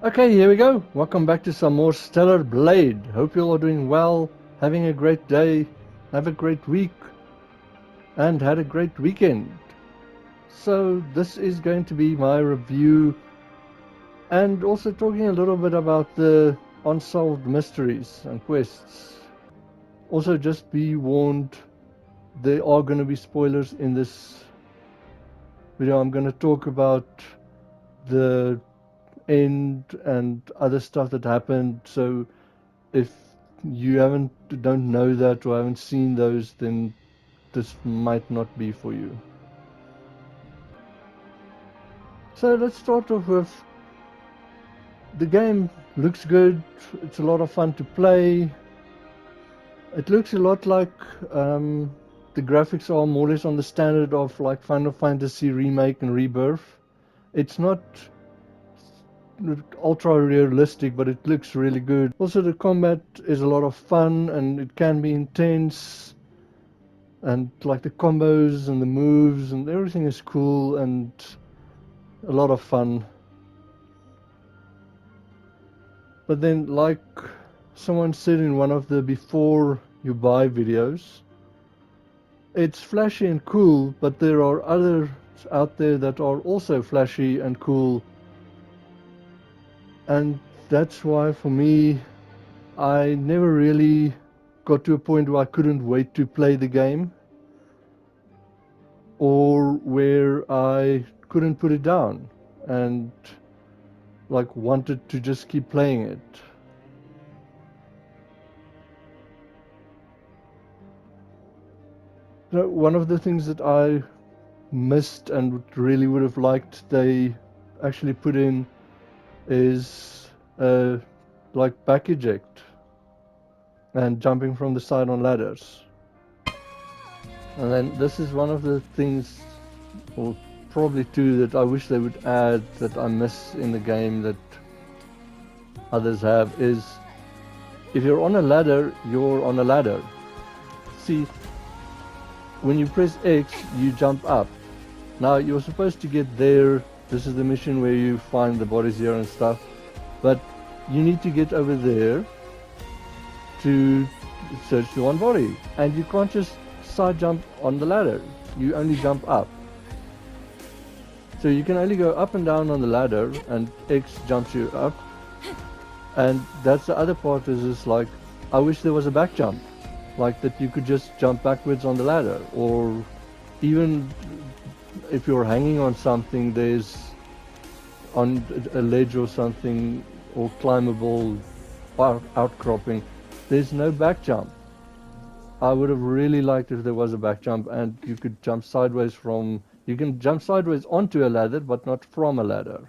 Okay, here we go. Welcome back to some more Stellar Blade. Hope you all are doing well, having a great day, have a great week, and had a great weekend. So this is going to be my review and also talking a little bit about the unsolved mysteries and quests. Also just be warned, there are going to be spoilers in this video. I'm going to talk about the end and other stuff that happened, so if you don't know that or haven't seen those, then this might not be for you. So let's start off with the game. Looks good, it's a lot of fun to play. It looks a lot like the graphics are more or less on the standard of like Final Fantasy Remake and Rebirth. It's not ultra realistic, but it looks really good. Also, the combat is a lot of fun and it can be intense, and like the combos and the moves and everything is cool and a lot of fun. But then, like someone said in one of the before you buy videos, it's flashy and cool, but there are others out there that are also flashy and cool, and that's why for me I never really got to a point where I couldn't wait to play the game, or where I couldn't put it down and like wanted to just keep playing it. You know, one of the things that I missed and really would have liked they actually put in is like back eject and jumping from the side on ladders. And then this is one of the things, or probably two, that I wish they would add that I miss in the game that others have, is if you're on a ladder, you're on a ladder. See, when you press X, you jump up. Now you're supposed to get there. This is the mission where you find the bodies here and stuff, but you need to get over there to search the one body, and you can't just side jump on the ladder. You only jump up. So you can only go up and down on the ladder, and X jumps you up. And that's the other part, is like, I wish there was a back jump, like that you could just jump backwards on the ladder, or even if you're hanging on something, there's on a ledge or something, or climbable outcropping, there's no back jump. I would have really liked if there was a back jump and you could jump sideways from, you can jump sideways onto a ladder, but not from a ladder.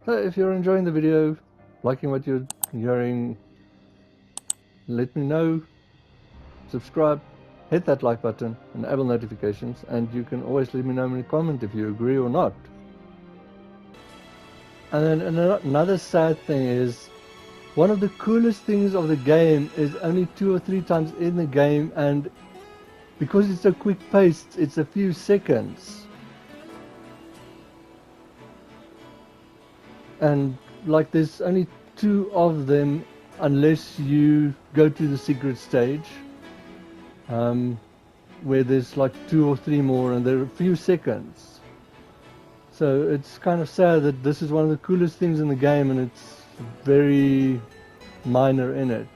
So if you're enjoying the video, liking what you're hearing, let me know, subscribe, hit that like button, and enable notifications, and you can always let me know in a comment if you agree or not. And then another sad thing is, one of the coolest things of the game is only 2 or 3 times in the game, and because it's so quick paced, it's a few seconds. And like there's only 2 of them unless you go to the secret stage, where there's like 2 or 3 more, and they're a few seconds. So it's kind of sad that this is one of the coolest things in the game and it's very minor in it.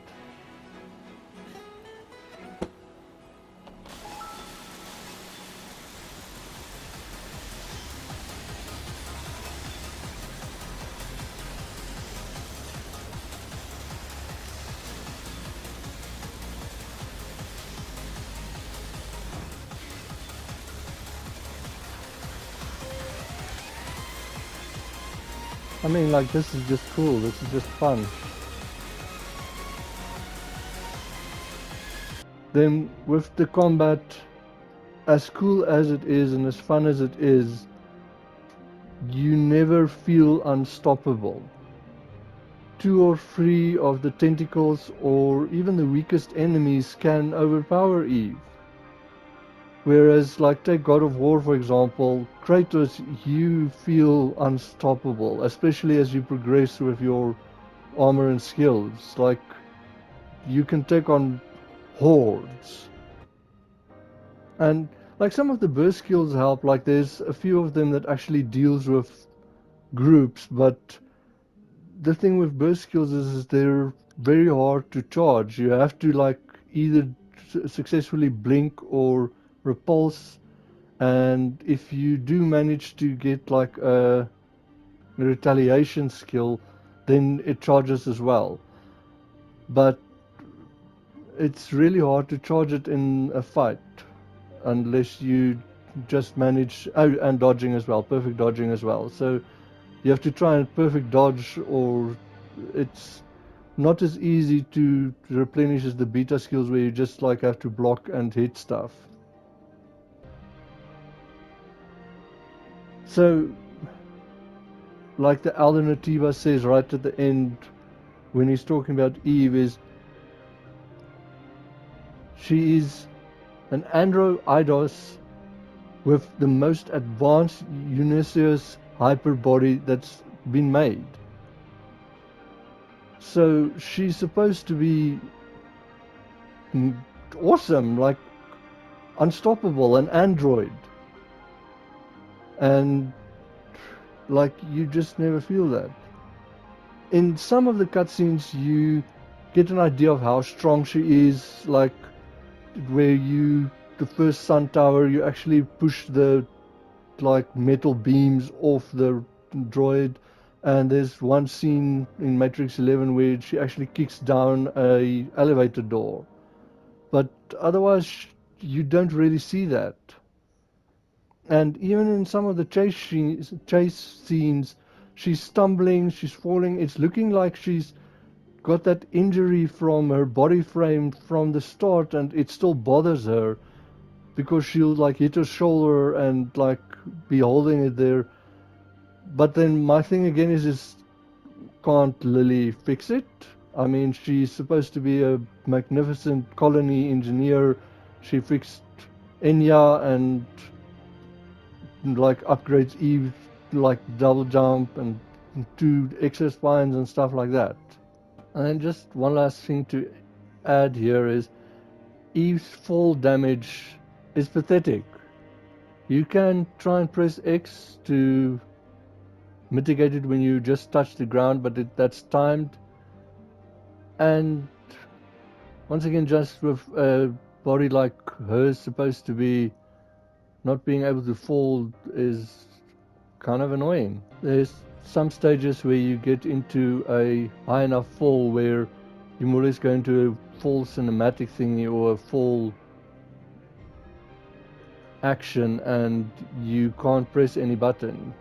I mean, like, this is just cool, this is just fun. Then with the combat, as cool as it is and as fun as it is, you never feel unstoppable. 2 or 3 of the tentacles or even the weakest enemies can overpower Eve. Whereas, like, take God of War, for example, Kratos, you feel unstoppable, especially as you progress with your armor and skills. Like, you can take on hordes. And, like, some of the burst skills help, like, there's a few of them that actually deals with groups, but the thing with burst skills is they're very hard to charge. You have to, like, either successfully blink or repulse. And if you do manage to get like a retaliation skill, then it charges as well. But it's really hard to charge it in a fight unless you just manage. Oh, and dodging as well, perfect dodging as well. So you have to try and perfect dodge, or it's not as easy to replenish as the beta skills where you just like have to block and hit stuff. So, like the Alternativa says right at the end when he's talking about Eve, is she is an Adro-Eidos with the most advanced Unisys hyper body that's been made. So she's supposed to be awesome, like unstoppable, an android. And like you just never feel that. In some of the cutscenes you get an idea of how strong she is, like where you the first sun tower you actually push the like metal beams off the droid, and there's one scene in Matrix 11 where she actually kicks down a elevator door, but otherwise you don't really see that. And even in some of the chase scenes, she's stumbling, she's falling. It's looking like she's got that injury from her body frame from the start, and it still bothers her because she'll like hit her shoulder and like be holding it there. But then my thing again is can't Lily fix it? I mean, she's supposed to be a magnificent colony engineer. She fixed Enya and like upgrades Eve, like double jump and two Exo-Spines and stuff like that. And then just one last thing to add here is Eve's fall damage is pathetic. You can try and press X to mitigate it when you just touch the ground, but that's timed. And once again, just with a body like hers supposed to be not being able to fall is kind of annoying. There's some stages where you get into a high enough fall where you're more or less going to a full cinematic thingy or a full action and you can't press any button.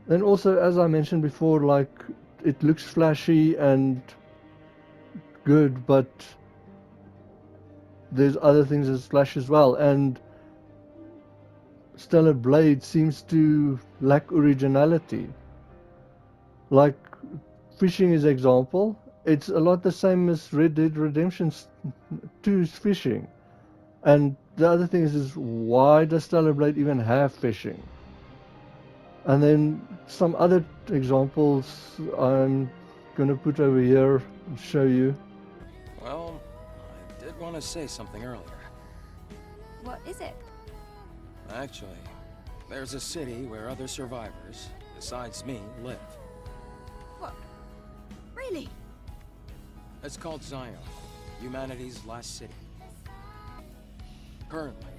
Then also, as I mentioned before, like it looks flashy and good, but there's other things that flash as well, and Stellar Blade seems to lack originality. Like fishing is example, it's a lot the same as Red Dead Redemption 2's fishing. And the other thing is why does Stellar Blade even have fishing? And then some other examples I'm gonna put over here and show you. Well, I did want to say something earlier. What is it? Actually, there's a city where other survivors, besides me, live. What? Really? It's called Zion, humanity's last city. Currently,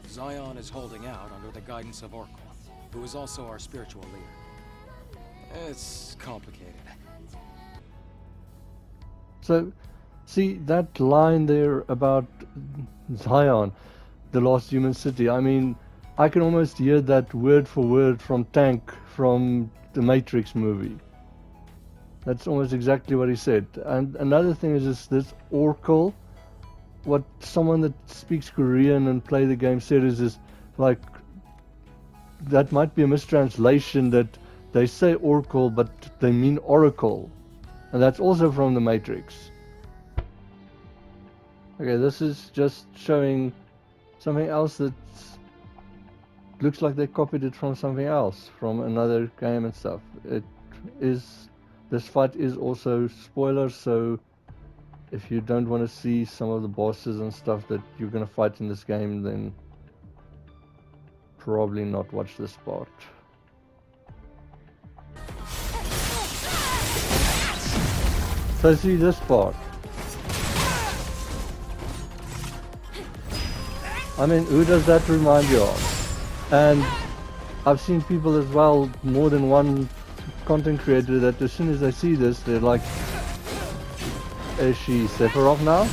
Zion is holding out under the guidance of Oracle, who is also our spiritual leader. It's complicated. So, see that line there about Zion, the last human city. I mean, I can almost hear that word for word from Tank from the Matrix movie. That's almost exactly what he said. And another thing is this Oracle. What someone that speaks Korean and play the game said is like that might be a mistranslation, that they say Oracle but they mean Oracle, and that's also from the Matrix. Okay, this is just showing something else that looks like they copied it from something else, from another game and stuff. This fight is also spoilers, so if you don't want to see some of the bosses and stuff that you're going to fight in this game, then probably not watch this part. So see this part. I mean, who does that remind you of? And I've seen people as well, more than one content creator, that as soon as they see this, they're like, is she Sephiroth now?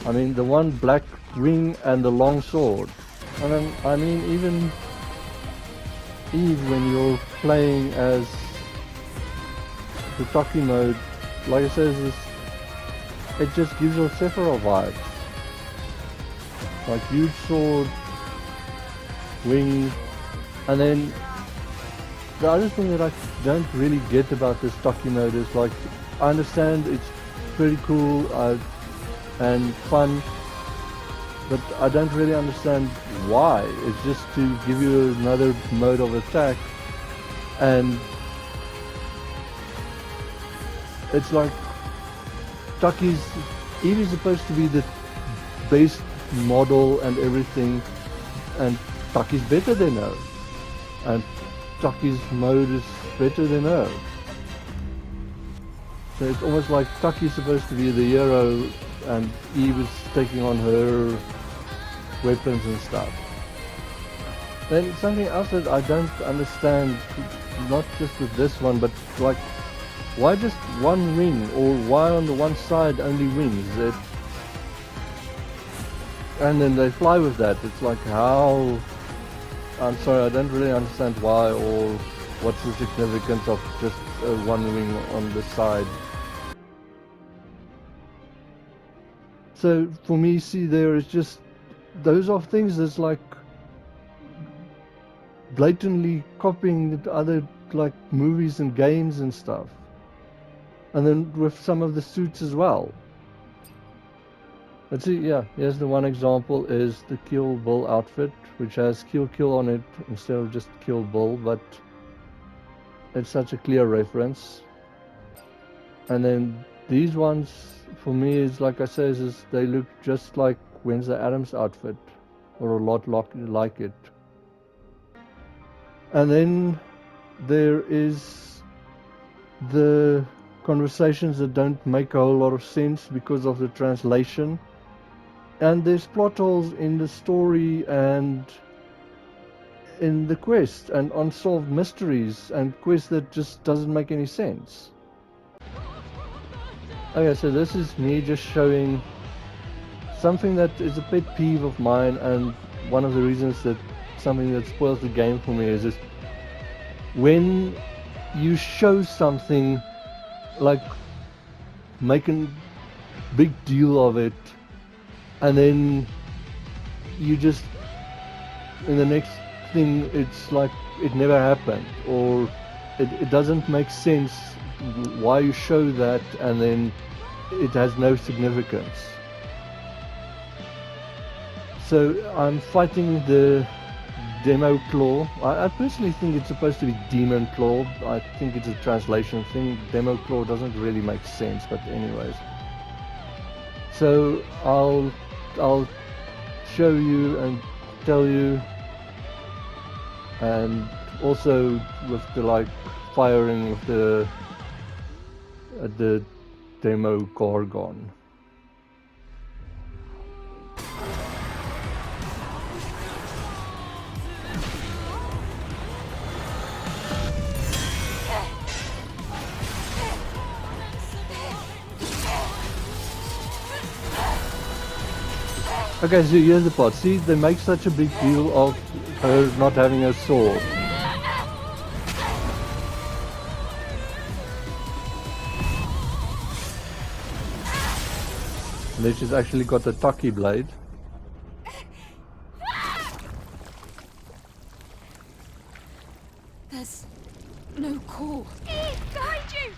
I mean, the one black ring and the long sword. And then, I mean, even Eve, when you're playing as the Taki mode, like I said, it just gives you Sephiroth vibes. Like huge sword, wings, and then the other thing that I don't really get about this Taki mode is, like, I understand it's pretty cool and fun, but I don't really understand why. It's just to give you another mode of attack, and it's like Eve is supposed to be the base model and everything, and Taki's better than her, and Taki's mode is better than her. So it's almost like Taki's supposed to be the hero and Eve is taking on her weapons and stuff. Then something else that I don't understand, not just with this one, but like, why just one wing, or why on the one side only wings? And then they fly with that. It's like, how? I'm sorry, I don't really understand why, or what's the significance of just one wing on the side. So for me, see, there is just, those are things that's like blatantly copying the other, like, movies and games and stuff. And then with some of the suits as well. Let's see, yeah, here's the one example, is the Kill Bill outfit, which has Kill on it instead of just Kill Bill, but it's such a clear reference. And then these ones, for me, is like I say, is they look just like Wednesday Addams' outfit, or a lot like it. And then there is the conversations that don't make a whole lot of sense because of the translation. And there's plot holes in the story and in the quest, and unsolved mysteries and quests that just doesn't make any sense. Okay, so this is me just showing something that is a pet peeve of mine, and one of the reasons that something that spoils the game for me is when you show something, like making big deal of it, and then you just, in the next thing, it's like it never happened, or it doesn't make sense why you show that, and then it has no significance. So I'm fighting the Demo Claw. I personally think it's supposed to be Demon Claw. I think it's a translation thing. Demo Claw doesn't really make sense, but anyways. So I'll show you and tell you, and also with the, like, firing with the Demo Gorgon. Okay, so here's the part. See, they make such a big deal of her not having a sword. And then she's actually got a Taki blade. There's no call. Behind you!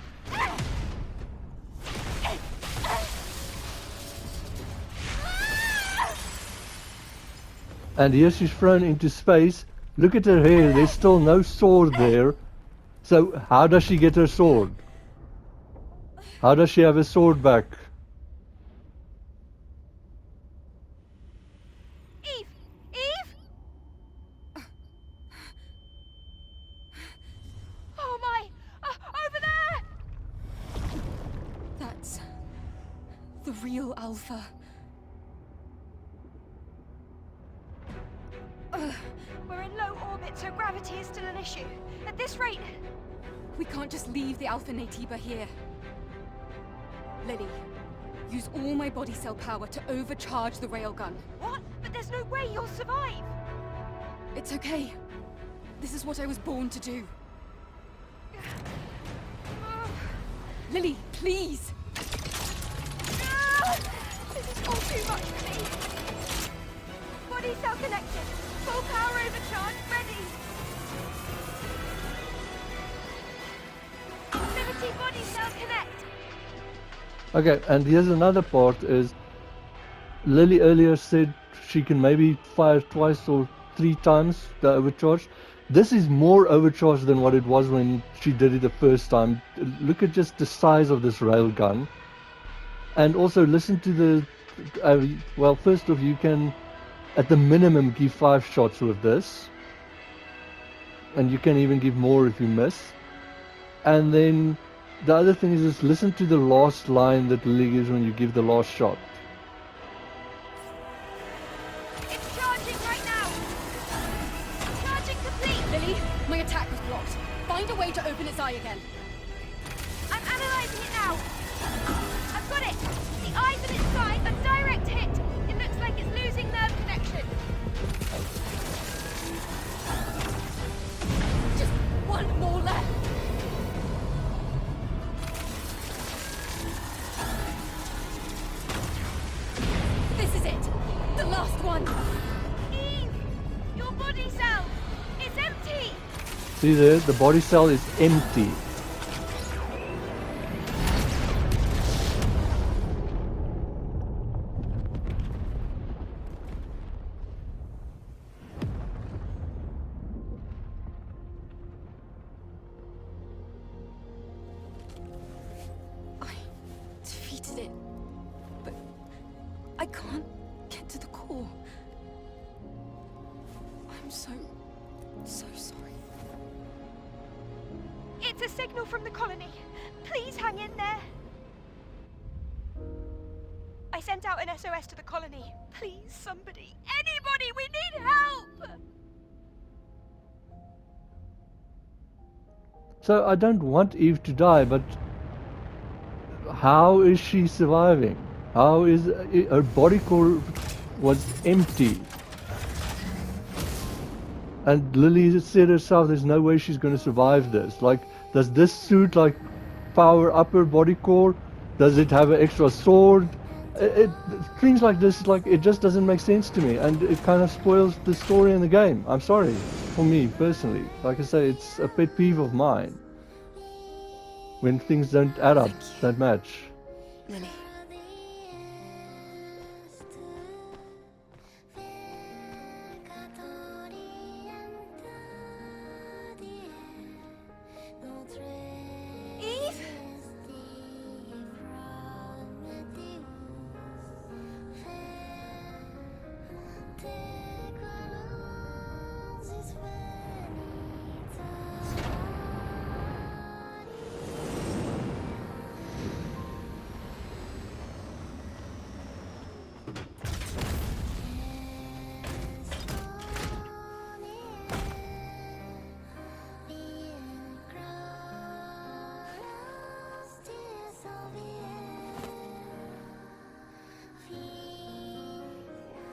And here she's thrown into space. Look at her hair, there's still no sword there. So how does she get her sword? How does she have a sword back? Eve! Eve! Oh my! Over there! That's the real Alpha. We're in low orbit, so gravity is still an issue. At this rate... We can't just leave the Alpha Natiba here. Lily, use all my body cell power to overcharge the railgun. What? But there's no way you'll survive! It's okay. This is what I was born to do. Lily, please! This is all too much for me. Body cell connected. Full power overcharge ready. Liberty body cell connect. Okay, and here's another part is Lily earlier said she can maybe fire twice or 3 times the overcharge. This is more overcharged than what it was when she did it the first time. Look at just the size of this railgun. And also listen to the... well, first off, you can at the minimum give 5 shots with this. And you can even give more if you miss. And then the other thing is just listen to the last line that Lily gives when you give the last shot. It's charging right now. Charging complete. Lily, my attack was blocked. Find a way to open its eye again. I'm analyzing it now. I've got it. The eyes on its side, a direct hit. It looks like it's losing nerve connection. Just one more left. This is it. The last one. Eve, your body cell. It's empty. See there, the body cell is empty. I defeated it, but I can't get to the core. I'm so sorry. It's a signal from the colony. Please hang in there. I sent out an SOS to the colony. Please, somebody. Anybody, we need help! So I don't want Eve to die, but how is she surviving? How is her body core was empty? And Lily said herself, there's no way she's going to survive this. Like, does this suit like power up her body core? Does it have an extra sword? Things like this, like, it just doesn't make sense to me, and it kind of spoils the story in the game. I'm sorry, for me personally. Like I say, it's a pet peeve of mine when things don't add up, don't match. Lily. Eve?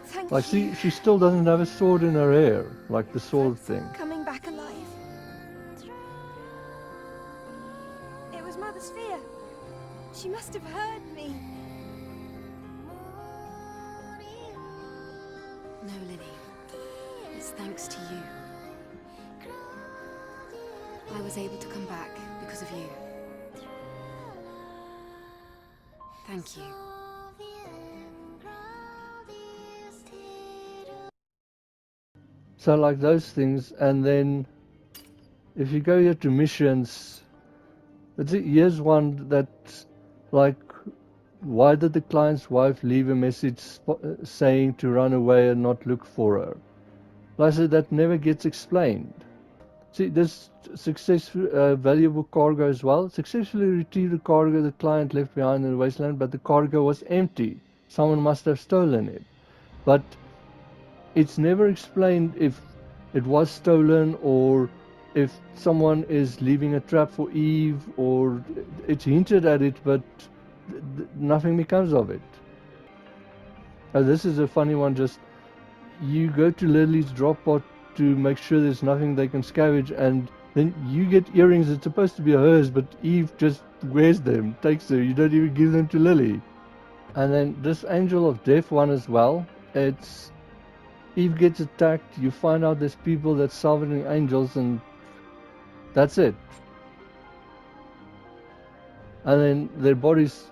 Thank Like, you. she still doesn't have a sword in her hair, like the sword thing. Coming back alive. It was Mother Sphere. She must have heard me. No, Lily. It's thanks to you. I was able to come back because of you. Thank you. So like those things, and then if you go here to missions, here's one that's like, why did the client's wife leave a message saying to run away and not look for her? Like I said, that never gets explained. See, this successful, valuable cargo as well. Successfully retrieved the cargo the client left behind in the wasteland, but the cargo was empty. Someone must have stolen it. But it's never explained if it was stolen or if someone is leaving a trap for Eve, or it's hinted at it, but nothing becomes of it. Now, this is a funny one. Just you go to Lily's drop pot to make sure there's nothing they can scavenge, and then you get earrings that's supposed to be hers, but Eve just wears them, takes them. You don't even give them to Lily. And then this Angel of Death one as well. It's Eve gets attacked, you find out there's people that's salvaging angels, and that's it. And then their bodies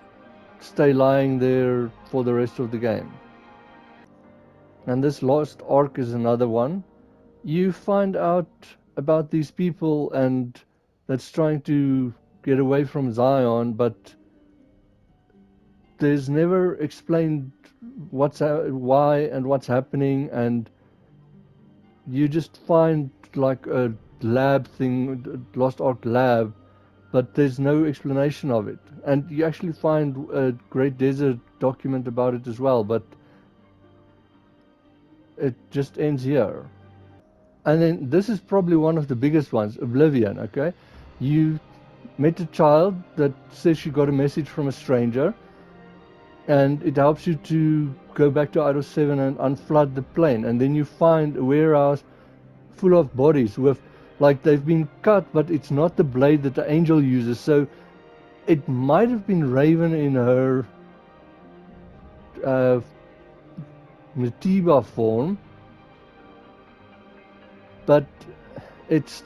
stay lying there for the rest of the game. And this Lost Ark is another one. You find out about these people and that's trying to get away from Zion, but there's never explained why and what's happening, and you just find like a lab thing, Lost Ark lab, but there's no explanation of it. And you actually find a Great Desert document about it as well, but it just ends here. And then this is probably one of the biggest ones, Oblivion, okay? You met a child that says she got a message from a stranger, and it helps you to go back to Eidos 7 and unflood the plane. And then you find a warehouse full of bodies with, like, they've been cut, but it's not the blade that the angel uses. So it might have been Raven in her Matiba form, but it's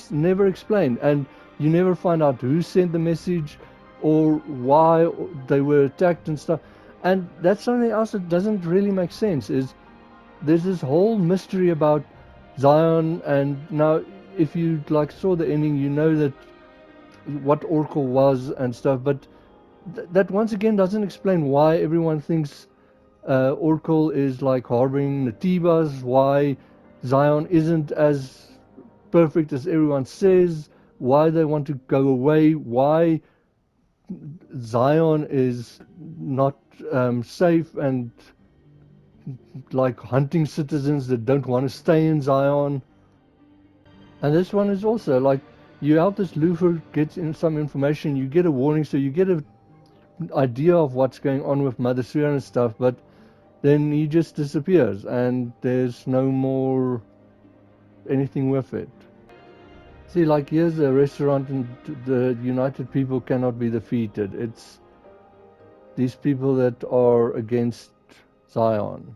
never explained, and you never find out who sent the message or why they were attacked and stuff. And that's something else that doesn't really make sense, is there's this whole mystery about Zion, and now if you like saw the ending, you know that what Oracle was and stuff, but that once again doesn't explain why everyone thinks Oracle is like harboring Natibas, why Zion isn't as perfect as everyone says, why they want to go away, why Zion is not safe and like hunting citizens that don't want to stay in Zion. And this one is also like, you help this Luther get in some information, you get a warning, so you get an idea of what's going on with Mother Sierra and stuff, but then he just disappears and there's no more anything with it. See, like here's a restaurant and the United People cannot be defeated. It's these people that are against Zion.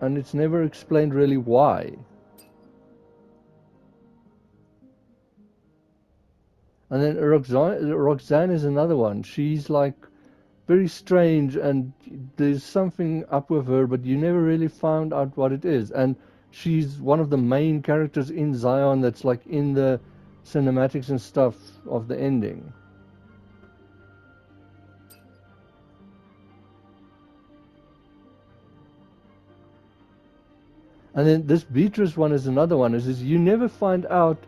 And it's never explained really why. And then Roxanne is another one. She's like very strange, and there's something up with her, but you never really found out what it is. And she's one of the main characters in Zion that's like in the cinematics and stuff of the ending. And then this Beatrice one is another one, is you never find out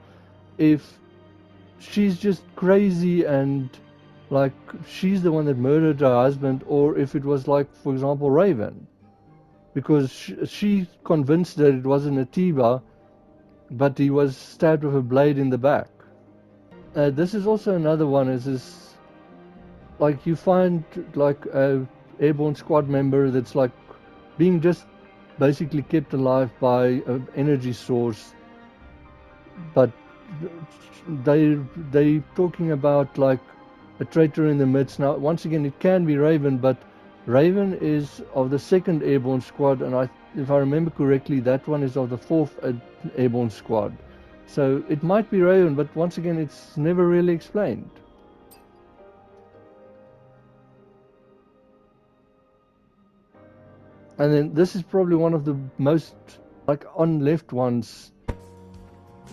if she's just crazy and like she's the one that murdered her husband, or if it was like, for example, Raven, because she's convinced that it wasn't Atiba, but he was stabbed with a blade in the back. This is also another one, is like you find like a airborne squad member that's like being just basically kept alive by an energy source, but they talking about like a traitor in the midst. Now once again it can be Raven, but Raven is of the 2nd Airborne Squad, and if I remember correctly, that one is of the 4th Airborne Squad. So it might be Raven, but once again it's never really explained. And then this is probably one of the most like on left ones.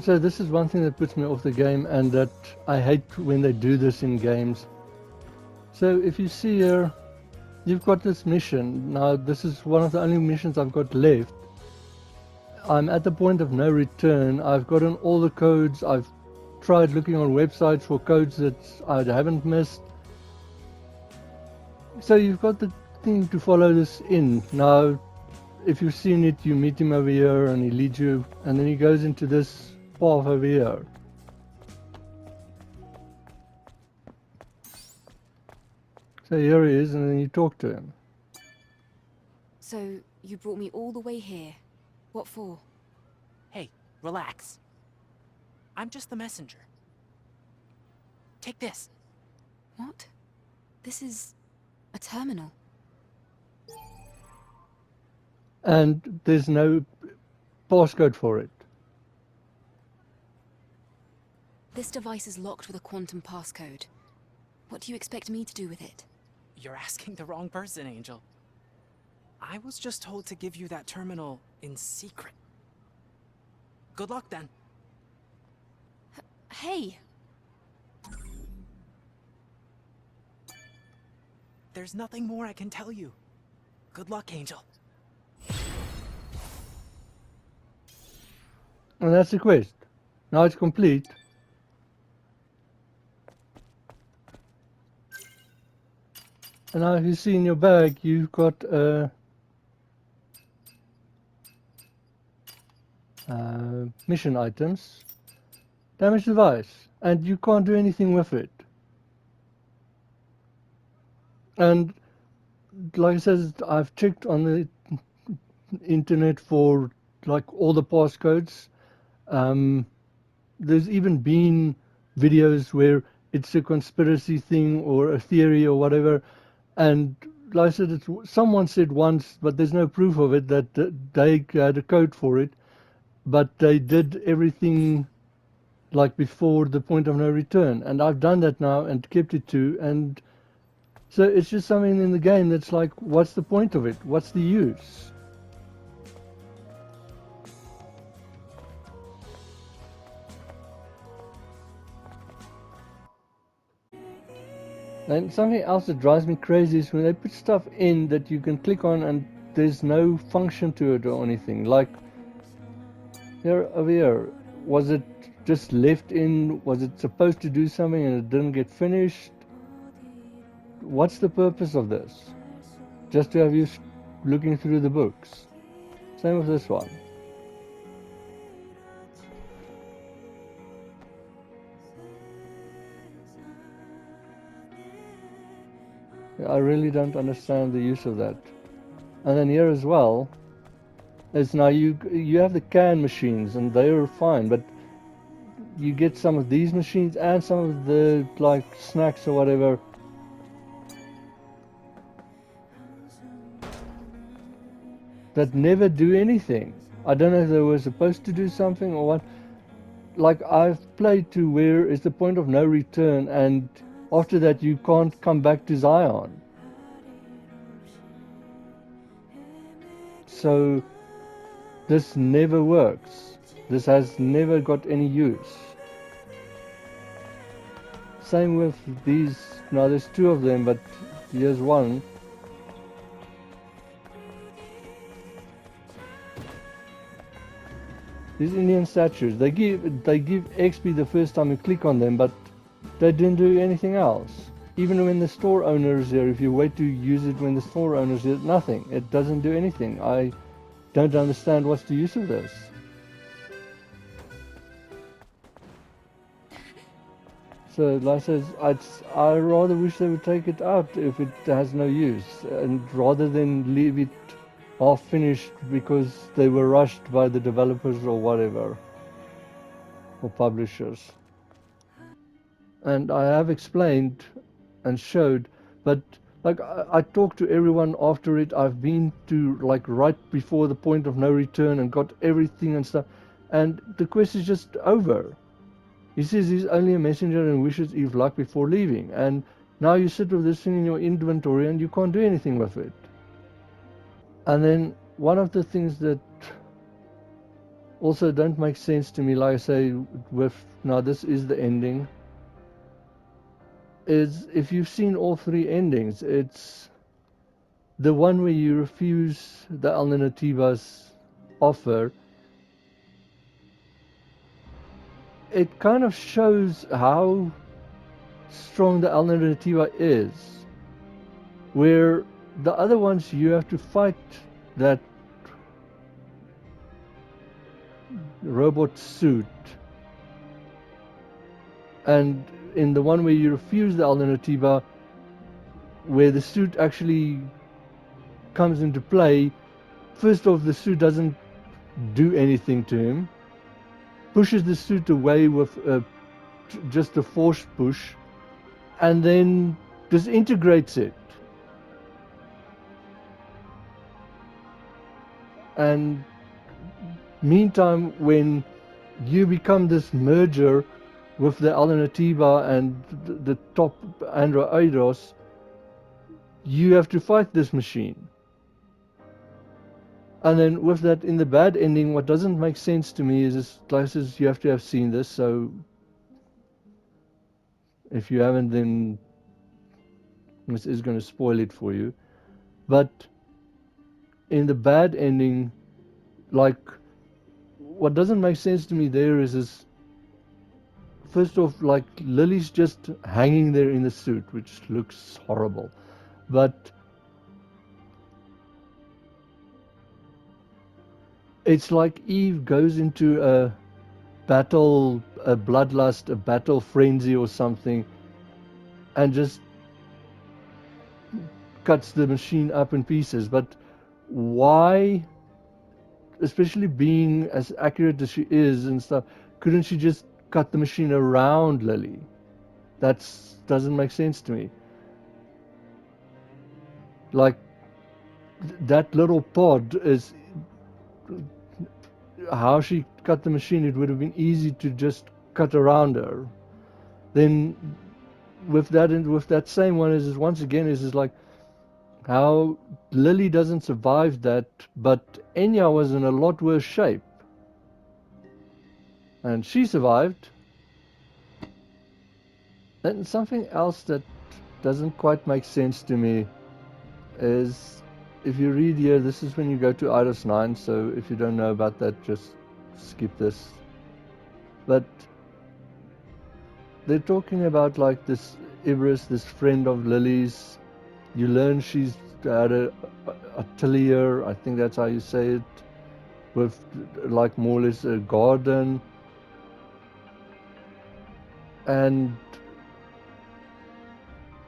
So this is one thing that puts me off the game, and that I hate when they do this in games. So if you see here, you've got this mission. Now this is one of the only missions I've got left. I'm at the point of no return. I've gotten all the codes. I've tried looking on websites for codes that I haven't missed. So you've got the thing to follow this in. Now, if you've seen it, you meet him over here and he leads you, and then he goes into this path over here. So here he is, and then you talk to him. So, you brought me all the way here. What for? Hey, relax. I'm just the messenger. Take this. What? This is a terminal. And there's no passcode for it. This device is locked with a quantum passcode. What do you expect me to do with it? You're asking the wrong person, Angel. I was just told to give you that terminal in secret. Good luck, then. Hey! There's nothing more I can tell you. Good luck, Angel. And that's the quest. Now it's complete. And now if you see in your bag, you've got mission items, damaged device, and you can't do anything with it. And like I said, I've checked on the internet for like all the passcodes. There's even been videos where it's a conspiracy thing or a theory or whatever. And like I said, someone said once, but there's no proof of it, that they had a code for it, but they did everything like before the point of no return. And I've done that now and kept it to. And so it's just something in the game that's like, what's the point of it? What's the use? And something else that drives me crazy is when they put stuff in that you can click on and there's no function to it or anything. Like here, over here, was it just left in? Was it supposed to do something and it didn't get finished? What's the purpose of this? Just to have you looking through the books. Same with this one. I really don't understand the use of that. And then here as well, is now you have the can machines and they are fine, but you get some of these machines and some of the like snacks or whatever. That never do anything. I don't know if they were supposed to do something or what. Like I've played to where is the point of no return, and after that you can't come back to Zion. So this never works. This has never got any use. Same with these. Now there's two of them, but here's one. These Indian statues, they give XP the first time you click on them, but they didn't do anything else. Even when the store owner is here, if you wait to use it when the store owner is here, nothing. It doesn't do anything. I don't understand what's the use of this. So, like I said, I rather wish they would take it out if it has no use, and rather than leave it half finished because they were rushed by the developers or whatever, or publishers. And I have explained and showed, but like I talked to everyone after it. I've been to like right before the point of no return and got everything and stuff, and the quest is just over. He says he's only a messenger and wishes Eve luck before leaving, and now you sit with this thing in your inventory and you can't do anything with it. And then one of the things that also don't make sense to me, like I say, with now this is the ending, is if you've seen all three endings, it's the one where you refuse the alternativa's offer. It kind of shows how strong the alternativa is, where the other ones you have to fight that robot suit, and in the one where you refuse the alternativa, where the suit actually comes into play, first off the suit doesn't do anything to him, pushes the suit away with just a force push, and then disintegrates it. And meantime, when you become this merger with the alternativa and the top Adro-Eidos, you have to fight this machine. And then with that, in the bad ending, what doesn't make sense to me is classes you have to have seen this, so if you haven't, then this is going to spoil it for you. But in the bad ending, like, what doesn't make sense to me there is first off, like, Lily's just hanging there in the suit, which looks horrible. But it's like Eve goes into a battle, a bloodlust, a battle frenzy or something, and just cuts the machine up in pieces. But why, especially being as accurate as she is and stuff, couldn't she just cut the machine around Lily? That doesn't make sense to me. Like, that little pod is how she cut the machine. It would have been easy to just cut around her. Then with that same one is once again is like how Lily doesn't survive that, but Enya was in a lot worse shape, and she survived. And something else that doesn't quite make sense to me is, if you read here, this is when you go to Eidos 9, so if you don't know about that, just skip this. But they're talking about like this Ibris, this friend of Lily's. You learn she's had a atelier, I think that's how you say it, with like more or less a garden. And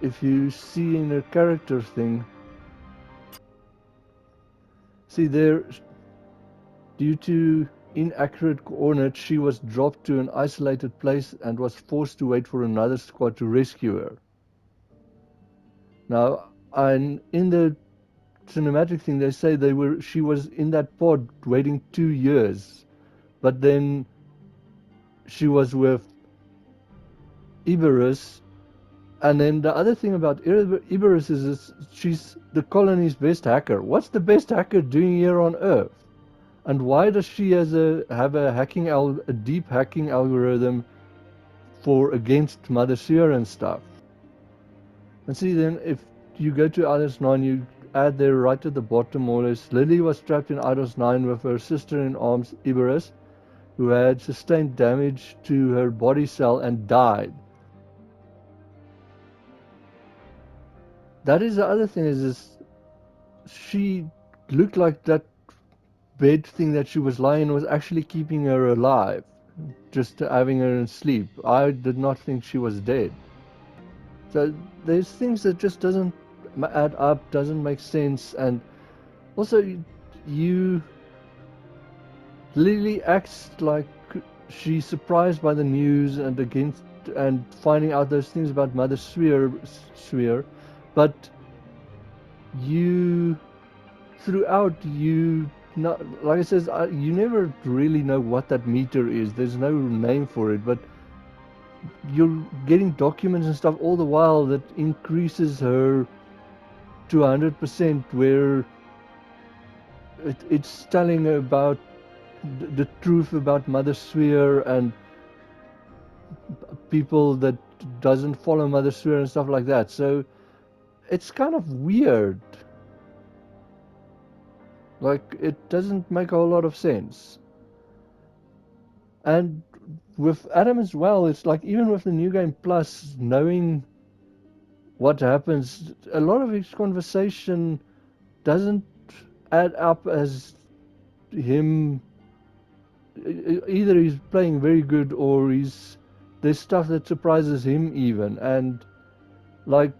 if you see in her character thing, see there, due to inaccurate coordinates, she was dropped to an isolated place and was forced to wait for another squad to rescue her. Now, in the cinematic thing, they say she was in that pod waiting 2 years, but then she was with Iberus. And then the other thing about Iberus is she's the colony's best hacker. What's the best hacker doing here on Earth? And why does she have a deep hacking algorithm for against Mother Seer and stuff? And see, then if you go to Eidos 9, you add there right at the bottom more or less, Lily was trapped in Eidos 9 with her sister-in-arms Iberus, who had sustained damage to her body cell and died. That is the other thing, is she looked like that bed thing that she was lying in was actually keeping her alive, just having her in sleep. I did not think she was dead. So there's things that just doesn't add up, doesn't make sense. And also Lily acts like she's surprised by the news and finding out those things about Mother Sphere, but throughout like I says, you never really know what that meter is. There's no name for it, but you're getting documents and stuff all the while that increases her to 100%, where it's telling about the truth about Mother Sphere and people that doesn't follow Mother Sphere and stuff like that. So it's kind of weird. Like, it doesn't make a whole lot of sense. And with Adam as well, it's like, even with the New Game Plus, knowing what happens, a lot of his conversation doesn't add up as him. Either he's playing very good, or there's stuff that surprises him even. And like,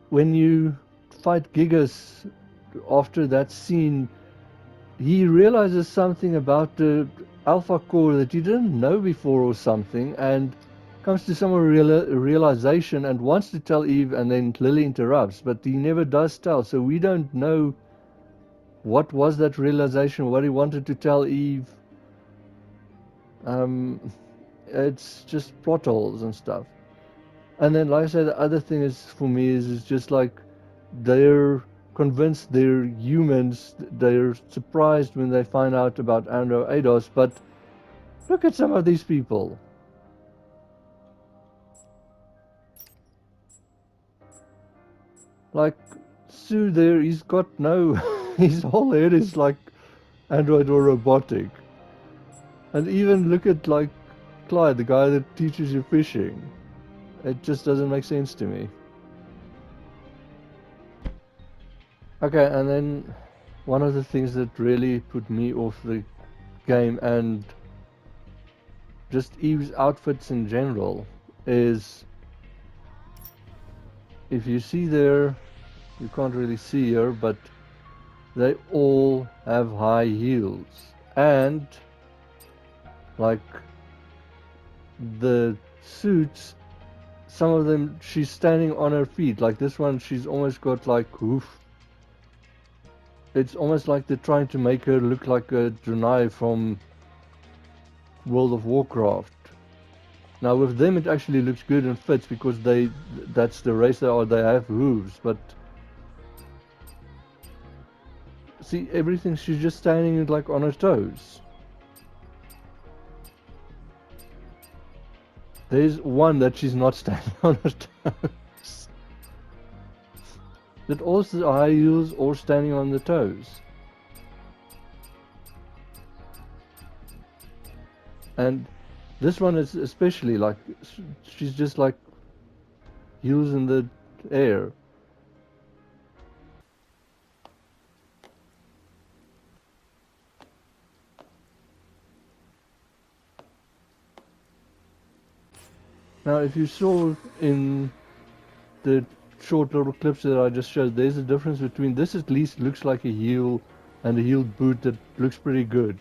when you fight Gigas after that scene, he realizes something about the Alpha Core that he didn't know before or something, and comes to some realization and wants to tell Eve, and then Lily interrupts, but he never does tell, so we don't know what was that realization, what he wanted to tell Eve. It's just plot holes and stuff. And then, like I said, the other thing is, for me, is just like, they're convinced they're humans. They're surprised when they find out about Adro-Eidos, but look at some of these people. Like Sue there, he's got no, his whole head is like android or robotic. And even look at like Clyde, the guy that teaches you fishing. It just doesn't make sense to me. Okay, and then one of the things that really put me off the game, and just Eve's outfits in general, is, if you see there, you can't really see here, but they all have high heels. And like the suits, some of them she's standing on her feet. Like this one, she's almost got like hoof. It's almost like they're trying to make her look like a Draenei from World of Warcraft. Now with them it actually looks good and fits, because that's the race they are, they have hooves, but see, everything, she's just standing like on her toes. There's one that she's not standing on her toes. That also high heels or standing on the toes. And this one is especially like, she's just like heels in the air. Now, if you saw in the short little clips that I just showed, there's a difference between this. At least looks like a heel and a heeled boot that looks pretty good.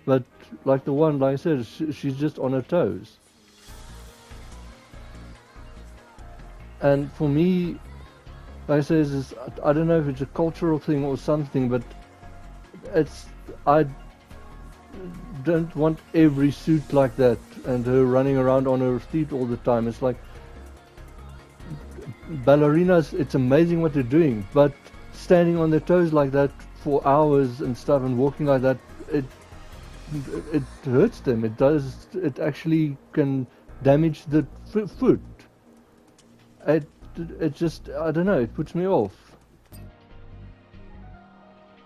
But like the one, like I said, she's just on her toes. And for me, like I said, I don't know if it's a cultural thing or something, but I don't want every suit like that and her running around on her feet all the time. It's like, ballerinas, it's amazing what they're doing, but standing on their toes like that for hours and stuff and walking like that, it hurts them. It actually can damage the foot. It just, I don't know, it puts me off.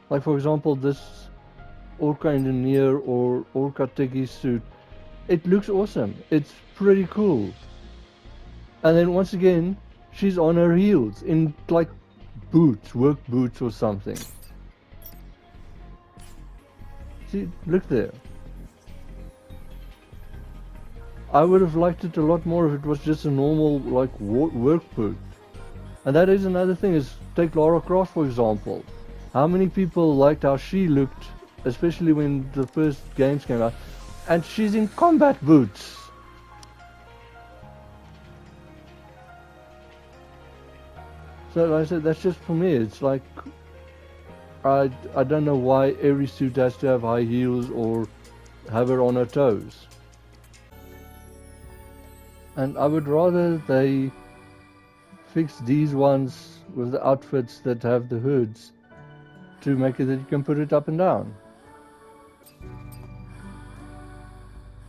Like for example, this Orca engineer or Orca techie suit, it looks awesome. It's pretty cool. And then once again, she's on her heels in like boots, work boots or something. See, look there. I would have liked it a lot more if it was just a normal like work boot. And that is another thing, is take Lara Croft for example. How many people liked how she looked, especially when the first games came out, and she's in combat boots. So like I said, that's just for me. It's like, I don't know why every suit has to have high heels or have her on her toes. And I would rather they fix these ones with the outfits that have the hoods to make it that you can put it up and down.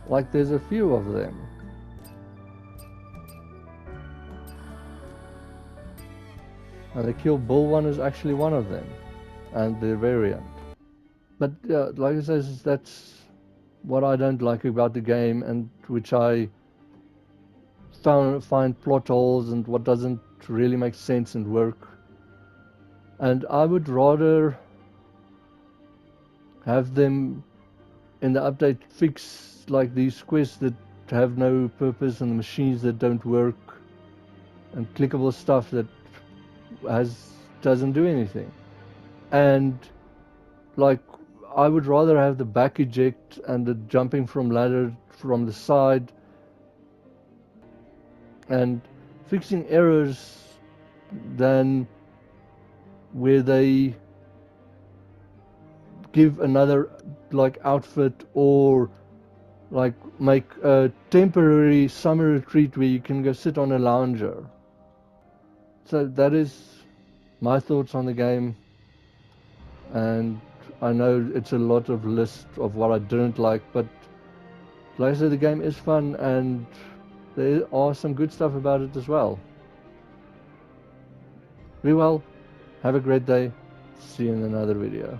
Like there's a few of them. And the Kill Bill one is actually one of them, and the variant. But like I said, that's what I don't like about the game, and which I find plot holes and what doesn't really make sense and work. And I would rather have them in the update fix like these quests that have no purpose and the machines that don't work and clickable stuff that doesn't do anything. And like I would rather have the back eject and the jumping from ladder from the side and fixing errors than where they give another like outfit or like make a temporary summer retreat where you can go sit on a lounger. So that is my thoughts on the game, and I know it's a lot of list of what I didn't like, but like I said, the game is fun and there are some good stuff about it as well. Be well, have a great day, see you in another video.